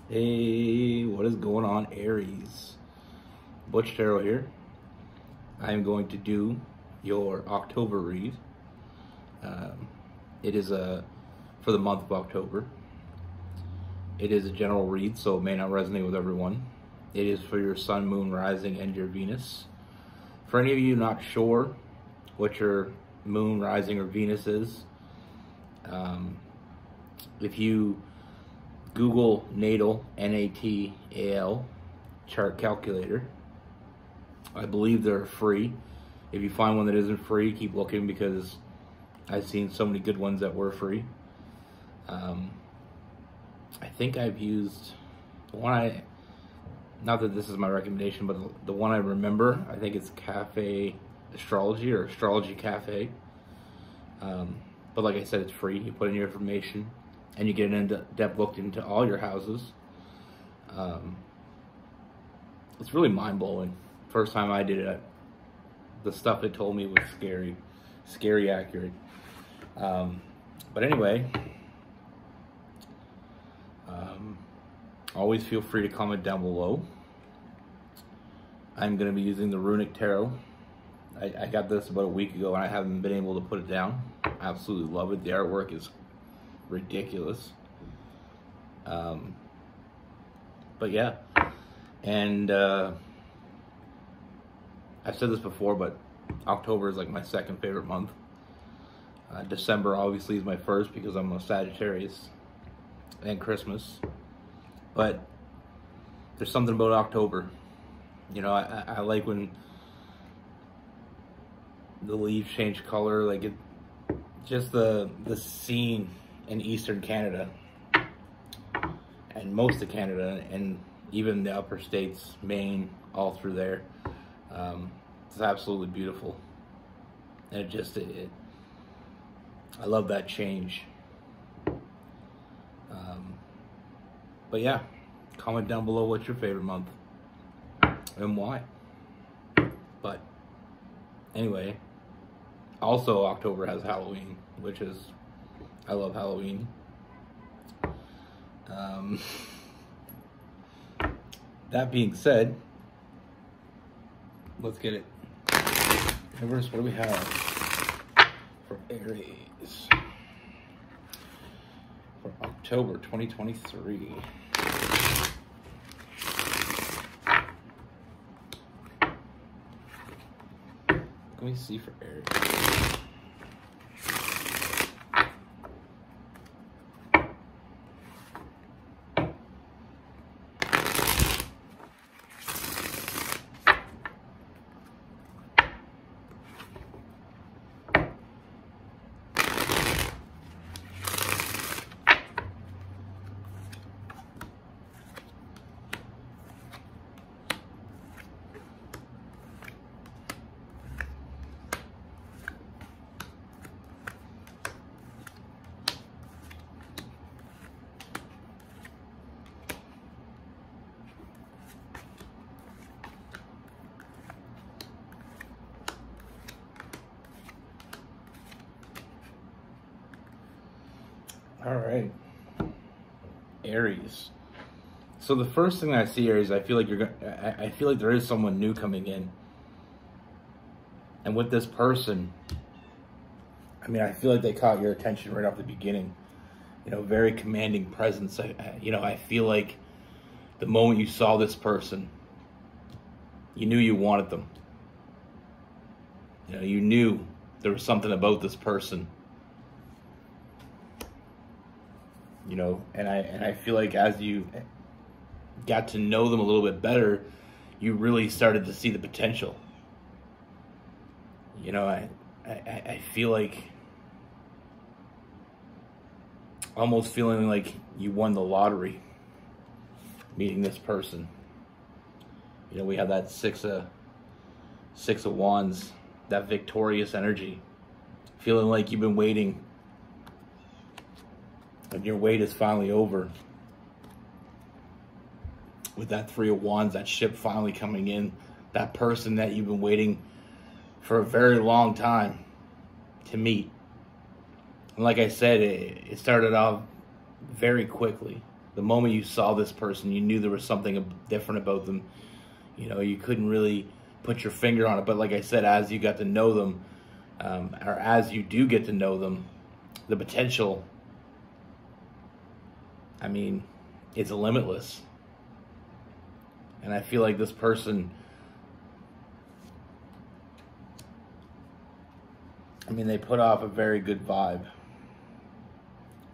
Hey, what is going on, Aries? Butch Tarot here. I am going to do your October read. It is for the month of October. It is a general read, so it may not resonate with everyone. It is for your Sun, Moon, Rising, and your Venus. For any of you not sure what your Moon, Rising, or Venus is, if you Google natal, N-A-T-A-L, chart calculator. I believe they're free. If you find one that isn't free, keep looking, because I've seen so many good ones that were free. I think I've used the one not that this is my recommendation, but the one I remember, I think it's Cafe Astrology or Astrology Cafe. But like I said, it's free. You put in your information and you get an in-depth look into all your houses. It's really mind-blowing. First time I did it, the stuff it told me was scary accurate. But anyway, always feel free to comment down below. I'm going to be using the Runic Tarot. I got this about a week ago and I haven't been able to put it down. Absolutely love it. The artwork is ridiculous. But yeah, and I've said this before, but October is like my second favorite month. December obviously is my first because I'm a Sagittarius, and Christmas. But there's something about October. You know, I like when the leaves change color, like it, just the scene in Eastern Canada and most of Canada and even the upper states, Maine, all through there. It's absolutely beautiful. And I love that change. But yeah, comment down below what's your favorite month and why. But anyway, also October has Halloween, which is, I love Halloween. That being said, let's get it. Universe, what do we have for Aries for October 2023? Let me see for Aries. All right, Aries. So the first thing I see, Aries, I feel like I feel like there is someone new coming in, and with this person, I mean, I feel like they caught your attention right off the beginning. You know, very commanding presence. You know, I feel like the moment you saw this person, you knew you wanted them. You know, you knew there was something about this person. You know, and I feel like as you got to know them a little bit better, you really started to see the potential. You know, I feel like, almost feeling like you won the lottery meeting this person. You know, we have that six of Wands, that victorious energy, feeling like you've been waiting and your wait is finally over. With that Three of Wands, that ship finally coming in, that person that you've been waiting for a very long time to meet. And like I said, it started off very quickly. The moment you saw this person, you knew there was something different about them. You know, you couldn't really put your finger on it. But like I said, as you got to know them, or as you do get to know them, the potential, I mean, it's limitless. And I feel like this person, I mean, they put off a very good vibe.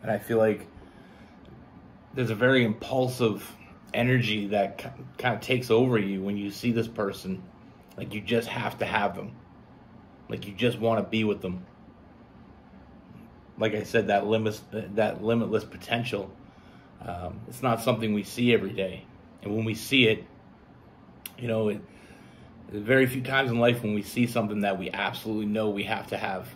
And I feel like there's a very impulsive energy that kind of takes over you when you see this person. Like you just have to have them. Like you just want to be with them. Like I said, that limitless potential. It's not something we see every day. And when we see it, you know, there's very few times in life when we see something that we absolutely know we have to have.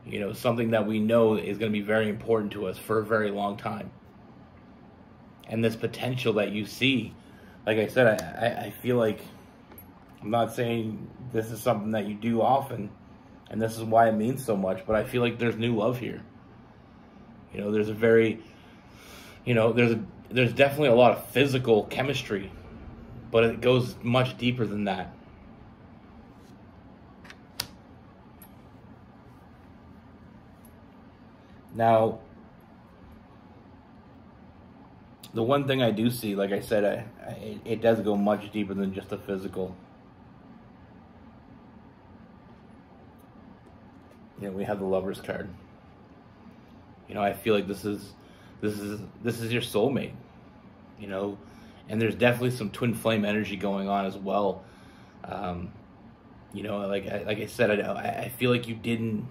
You know, something that we know is going to be very important to us for a very long time. And this potential that you see, like I said, I feel like, I'm not saying this is something that you do often, and this is why it means so much, but I feel like there's new love here. You know, there's a very, you know, there's definitely a lot of physical chemistry, but it goes much deeper than that. Now, the one thing I do see, like I said, it does go much deeper than just the physical. You know, we have the Lover's card. You know, I feel like this is your soulmate. You know, and there's definitely some twin flame energy going on as well. You know, like I said, I feel like you didn't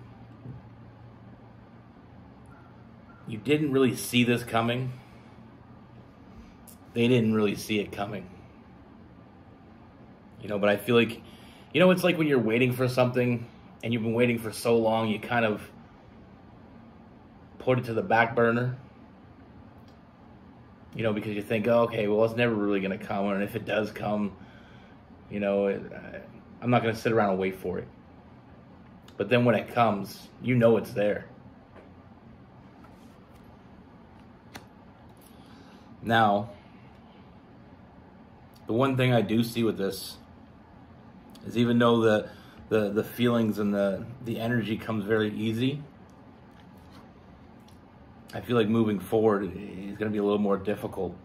really see this coming. They didn't really see it coming. You know, but I feel like, you know, it's like when you're waiting for something and you've been waiting for so long, you kind of put it to the back burner. You know, because you think, oh, okay, well, it's never really going to come. And if it does come, you know, I'm not going to sit around and wait for it. But then when it comes, you know it's there. Now, the one thing I do see with this is, even though the feelings and the energy comes very easy, I feel like moving forward is going to be a little more difficult.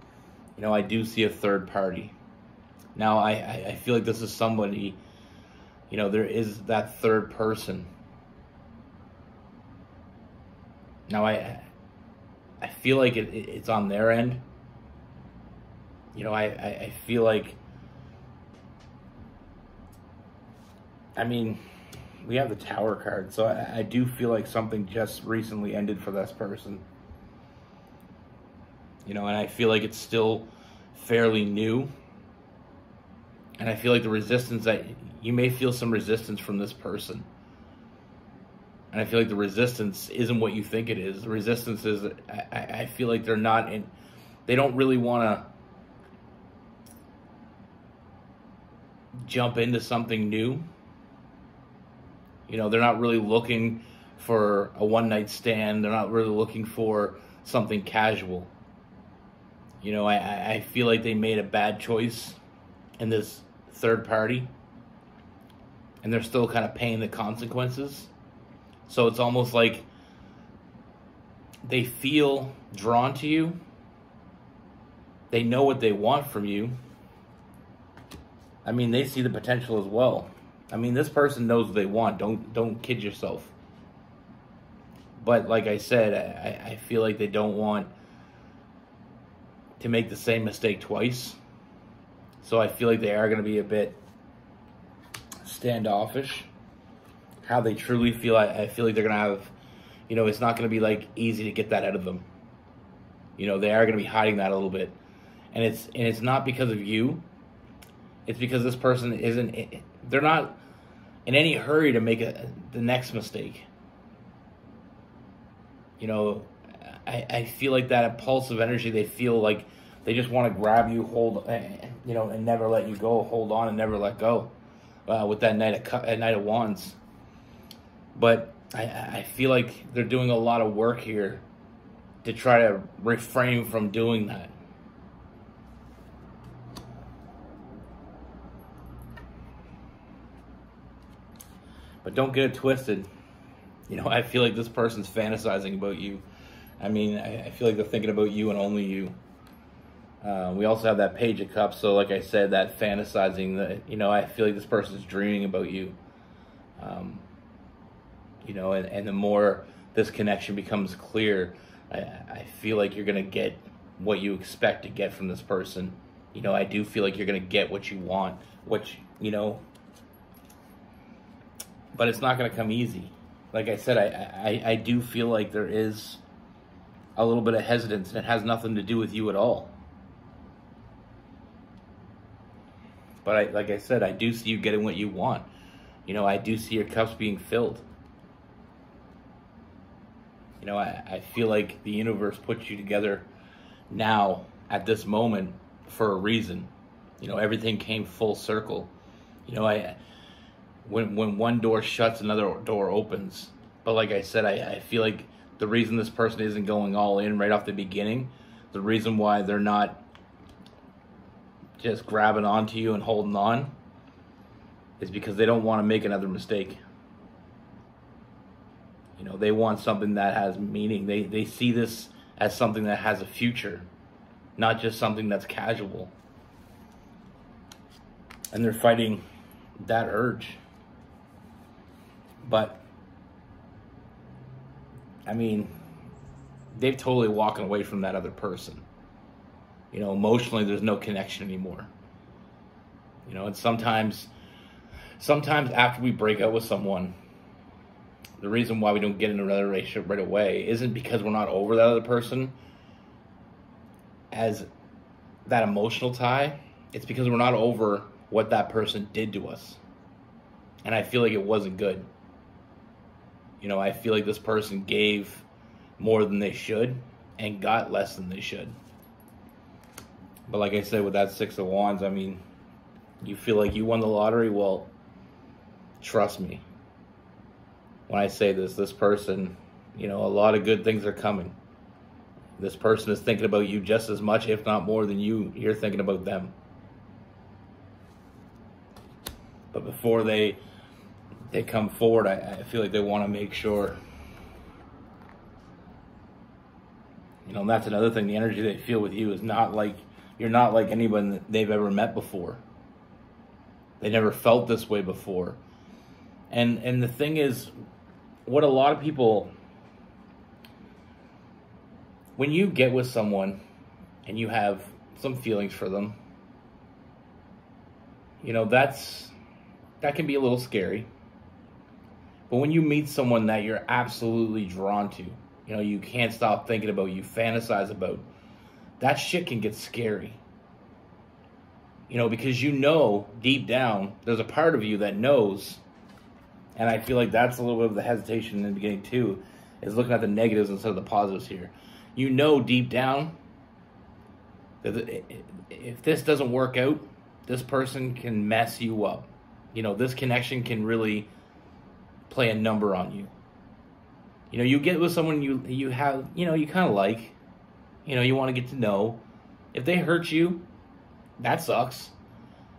You know, I do see a third party. Now, I feel like this is somebody, you know, there is that third person. Now, I feel like it's on their end. You know, I feel like, I mean, we have the Tower card, so I do feel like something just recently ended for this person. You know, and I feel like it's still fairly new. And I feel like the resistance, that you may feel some resistance from this person. And I feel like the resistance isn't what you think it is. The resistance is, I feel like they're not in, they don't really want to jump into something new. You know, they're not really looking for a one-night stand. They're not really looking for something casual. You know, I feel like they made a bad choice in this third party, and they're still kind of paying the consequences. So it's almost like they feel drawn to you. They know what they want from you. I mean, they see the potential as well. I mean, this person knows what they want. Don't kid yourself. But like I said, I feel like they don't want to make the same mistake twice. So I feel like they are going to be a bit standoffish. How they truly feel, I feel like they're going to have, you know, it's not going to be like easy to get that out of them. You know, they are going to be hiding that a little bit. And it's not because of you. It's because this person isn't, they're not in any hurry to make the next mistake. You know, I feel like that impulsive energy, they feel like they just want to grab you, hold, you know, and never let you go, hold on and never let go, with that Knight of Wands. But I feel like they're doing a lot of work here to try to refrain from doing that. But don't get it twisted. You know, I feel like this person's fantasizing about you. I mean, I feel like they're thinking about you and only you. We also have that Page of Cups, so like I said, that fantasizing, that, you know, I feel like this person's dreaming about you. You know, and the more this connection becomes clear, I feel like you're going to get what you expect to get from this person. You know, I do feel like you're going to get what you want, you know, but it's not going to come easy. Like I said, I do feel like there is a little bit of hesitance, and it has nothing to do with you at all. But like I said, I do see you getting what you want. You know, I do see your cups being filled. You know, I feel like the universe puts you together now at this moment for a reason. You know, everything came full circle. You know, when one door shuts, another door opens. But like I said, I feel like the reason this person isn't going all in right off the beginning, the reason why they're not just grabbing onto you and holding on, is because they don't want to make another mistake. You know, they want something that has meaning. They see this as something that has a future, not just something that's casual. And they're fighting that urge. But, I mean, they've totally walking away from that other person. You know, emotionally, there's no connection anymore. You know, and sometimes after we break up with someone, the reason why we don't get into another relationship right away isn't because we're not over that other person as that emotional tie. It's because we're not over what that person did to us. And I feel like it wasn't good. You know, I feel like this person gave more than they should and got less than they should. But like I said, with that Six of Wands, I mean, you feel like you won the lottery? Well, trust me. When I say this person, you know, a lot of good things are coming. This person is thinking about you just as much, if not more, than you're thinking about them. But before they come forward, I feel like they want to make sure. You know, and that's another thing. The energy they feel with you is not like, you're not like anyone that they've ever met before. They never felt this way before. And the thing is, what a lot of people, when you get with someone and you have some feelings for them, you know, that can be a little scary. But when you meet someone that you're absolutely drawn to, you know, you can't stop thinking about, you fantasize about, that shit can get scary. You know, because you know deep down, there's a part of you that knows. And I feel like that's a little bit of the hesitation in the beginning too, is looking at the negatives instead of the positives here. You know deep down that if this doesn't work out, this person can mess you up. You know, this connection can really play a number on you. You know, you get with someone you have, you know, you kind of like, you know, you want to get to know. If they hurt you, that sucks.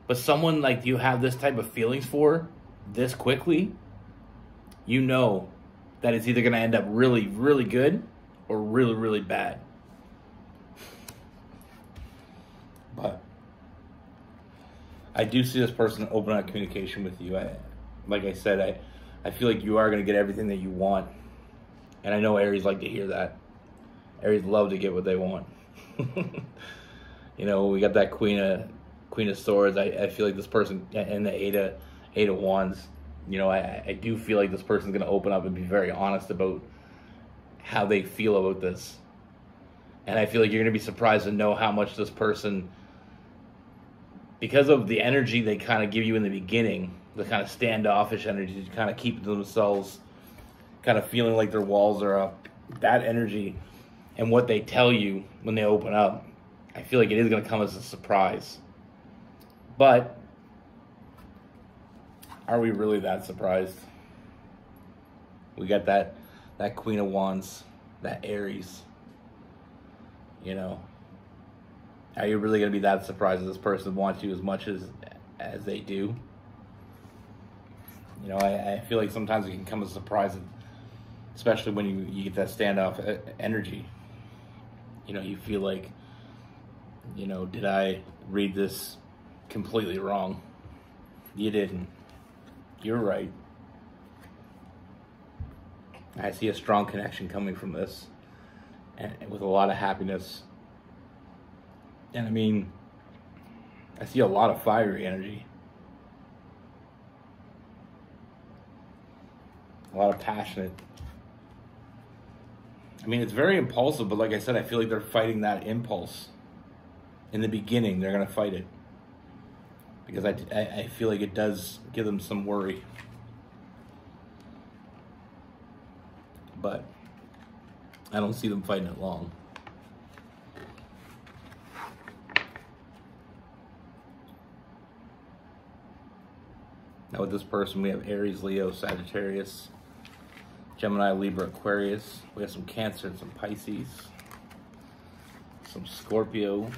But someone like you have this type of feelings for this quickly, you know that it's either going to end up really, really good or really, really bad. But I do see this person open up communication with you. Like I said, I feel like you are going to get everything that you want. And I know Aries like to hear that. Aries love to get what they want. You know, we got that Queen of Swords. I feel like this person, and the Eight of Wands, you know, I do feel like this person's going to open up and be very honest about how they feel about this. And I feel like you're going to be surprised to know how much this person, because of the energy they kind of give you in the beginning, the kind of standoffish energy to kind of keep themselves kind of feeling like their walls are up, that energy and what they tell you when they open up, I feel like it is going to come as a surprise. But are we really that surprised? We got that Queen of Wands, that Aries. You know, are you really going to be that surprised that this person wants you as much as they do? You know, I feel like sometimes it can come as a surprise, especially when you get that standoff energy. You know, you feel like, you know, did I read this completely wrong? You didn't. You're right. I see a strong connection coming from this, and with a lot of happiness. And I mean, I see a lot of fiery energy. A lot of passionate. I mean, it's very impulsive, but like I said, I feel like they're fighting that impulse. In the beginning, they're going to fight it. Because I feel like it does give them some worry. But I don't see them fighting it long. Now with this person, we have Aries, Leo, Sagittarius, Gemini, Libra, Aquarius. We have some Cancer and some Pisces. Some Scorpio.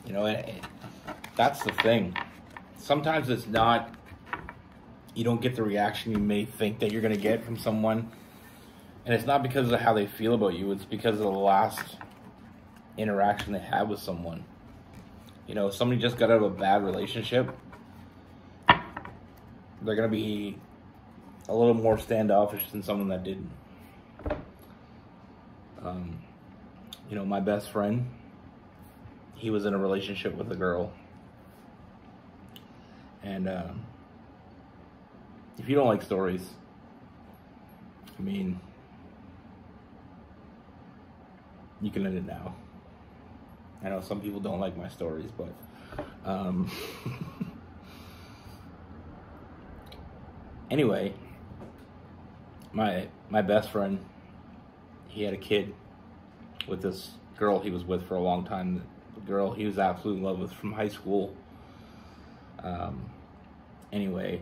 You know, that's the thing. Sometimes it's not, you don't get the reaction you may think that you're going to get from someone. And it's not because of how they feel about you. It's because of the last interaction they had with someone. You know, if somebody just got out of a bad relationship, they're going to be a little more standoffish than someone that didn't. You know, my best friend, he was in a relationship with a girl. And if you don't like stories, I mean, you can end it now. I know some people don't like my stories, but anyway, my best friend, he had a kid with this girl he was with for a long time. The girl he was absolutely in love with from high school. Anyway,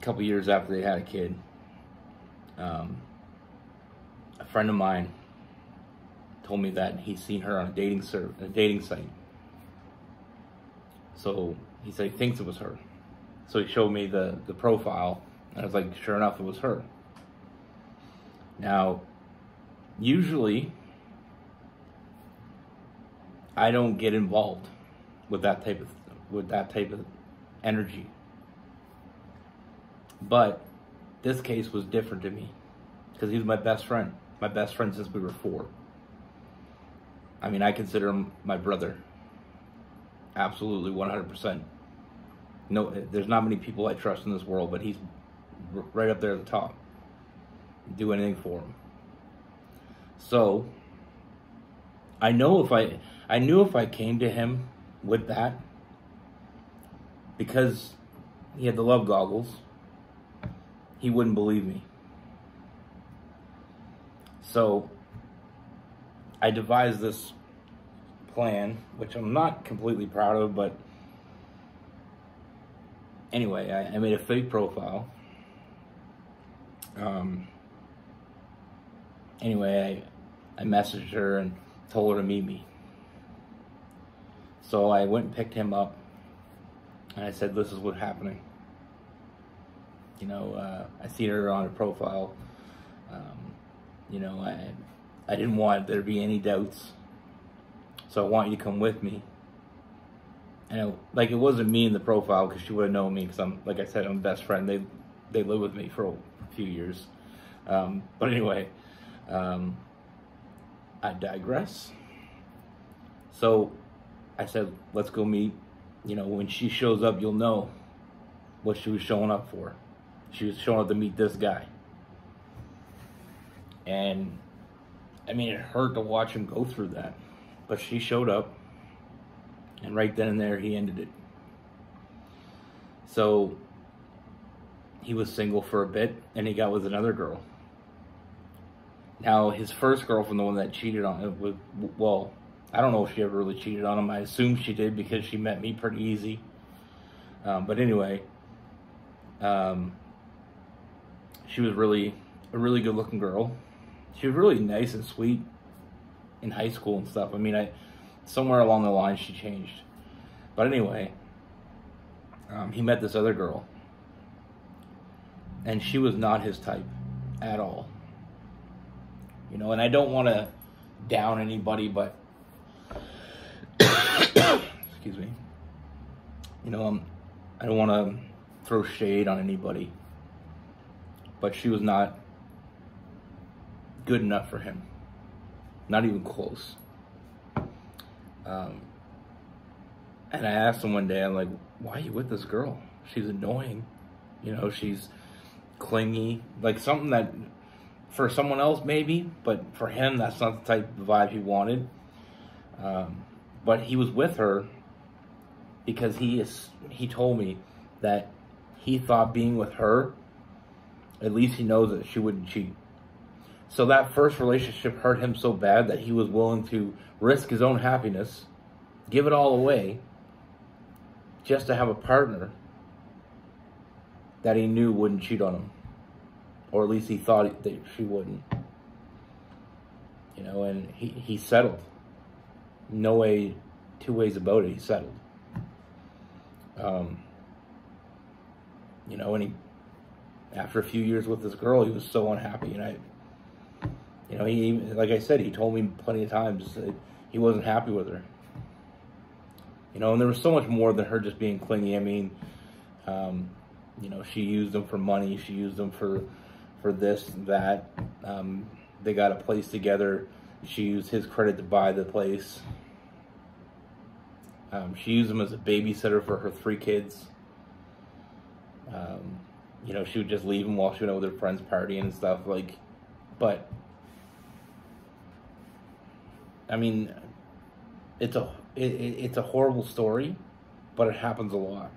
a couple years after they had a kid, a friend of mine told me that he's seen her on a dating site. So he said he thinks it was her. So he showed me the profile, and I was like, sure enough, it was her. Now, usually, I don't get involved with that type of energy. But this case was different to me because he was my best friend. My best friend since we were 4. I mean, I consider him my brother. Absolutely, 100%. No, there's not many people I trust in this world, but he's right up there at the top. Do anything for him. So, I knew if I came to him with that, because he had the love goggles, he wouldn't believe me. So, I devised this plan, which I'm not completely proud of, but anyway, I made a fake profile. Anyway, I messaged her and told her to meet me. So I went and picked him up, and I said, this is what's happening. You know, I see her on her profile. You know, I didn't want there to be any doubts, so I want you to come with me. And it wasn't me in the profile, because she would have known me, because like I said, I'm best friend. They lived with me for a few years. But anyway, I digress. So I said, let's go meet. You know, when she shows up, you'll know what she was showing up for. She was showing up to meet this guy. And I mean, it hurt to watch him go through that. But she showed up, and right then and there, he ended it. So he was single for a bit, and he got with another girl. Now, his first girlfriend, the one that cheated on him, well, I don't know if she ever really cheated on him. I assume she did, because she met me pretty easy. But anyway, she was a really good looking girl. She was really nice and sweet in high school and stuff. I mean, somewhere along the line she changed. But anyway, he met this other girl, and she was not his type at all. You know, and I don't want to down anybody, but excuse me. You know, I don't want to throw shade on anybody, but she was not good enough for him. Not even close. And I asked him one day, I'm like, why are you with this girl? She's annoying. You know, she's clingy. Like something that for someone else maybe, but for him, that's not the type of vibe he wanted. But he was with her because he told me that he thought being with her, at least he knows that she wouldn't cheat. So that first relationship hurt him so bad that he was willing to risk his own happiness, give it all away, just to have a partner that he knew wouldn't cheat on him. Or at least he thought that she wouldn't. You know, and he settled. No way, two ways about it, he settled. You know, and after a few years with this girl, he was so unhappy. And you know, like I said, he told me plenty of times that he wasn't happy with her. You know, and there was so much more than her just being clingy. I mean, you know, she used him for money. She used him for this and that. They got a place together. She used his credit to buy the place. She used him as a babysitter for her 3 kids. You know, she would just leave him while she went out with her friends partying and stuff. Like, but I mean, it's a horrible story, but it happens a lot.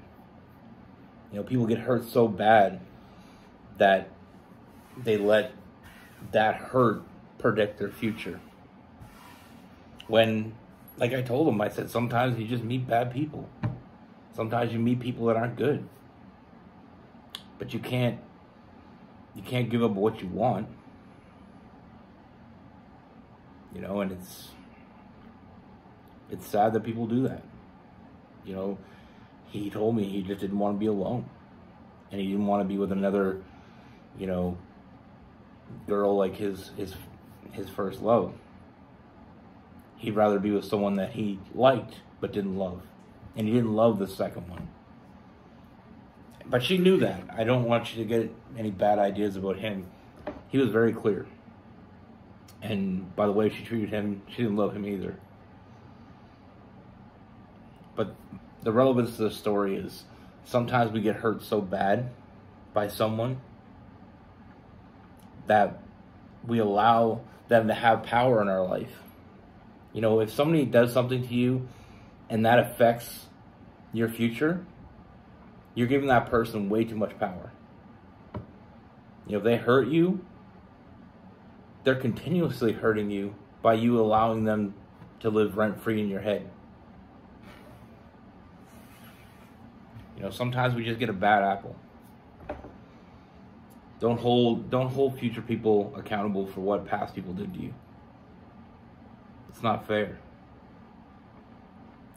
You know, people get hurt so bad that they let that hurt predict their future. When, like I told him, I said, sometimes you just meet bad people. Sometimes you meet people that aren't good. But you can't give up what you want. You know, and it's sad that people do that. You know, he told me he just didn't want to be alone. And he didn't want to be with another, you know, girl like his first love. He'd rather be with someone that he liked but didn't love. And he didn't love the second one. But she knew that. I don't want you to get any bad ideas about him. He was very clear. And by the way she treated him, she didn't love him either. But the relevance to the story is sometimes we get hurt so bad by someone that we allow them to have power in our life. You know, if somebody does something to you and that affects your future, you're giving that person way too much power. You know, if they hurt you, they're continuously hurting you by you allowing them to live rent-free in your head. You know, sometimes we just get a bad apple. Don't hold future people accountable for what past people did to you. It's not fair.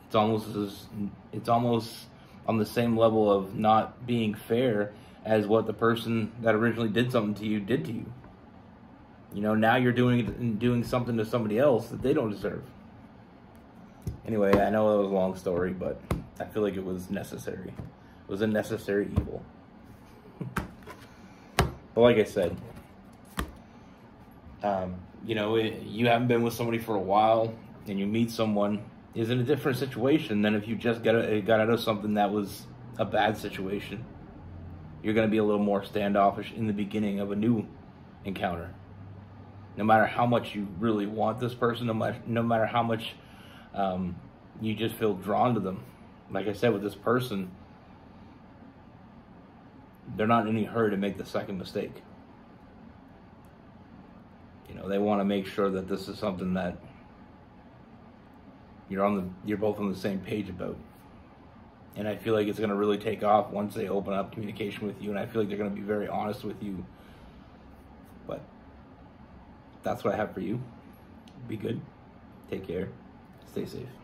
It's almost on the same level of not being fair as what the person that originally did something to you did to you. You know, now you're doing something to somebody else that they don't deserve. Anyway, I know that was a long story, but I feel like it was necessary. It was a necessary evil. But like I said, you know, you haven't been with somebody for a while, and you meet someone is in a different situation than if you just got out of something that was a bad situation. You're going to be a little more standoffish in the beginning of a new encounter. No matter how much you really want this person, no matter how much you just feel drawn to them. Like I said, with this person, they're not in any hurry to make the second mistake. You know, they want to make sure that this is something that you're both on the same page about. And I feel like it's going to really take off once they open up communication with you. And I feel like they're going to be very honest with you. But that's what I have for you. Be good. Take care. Stay safe.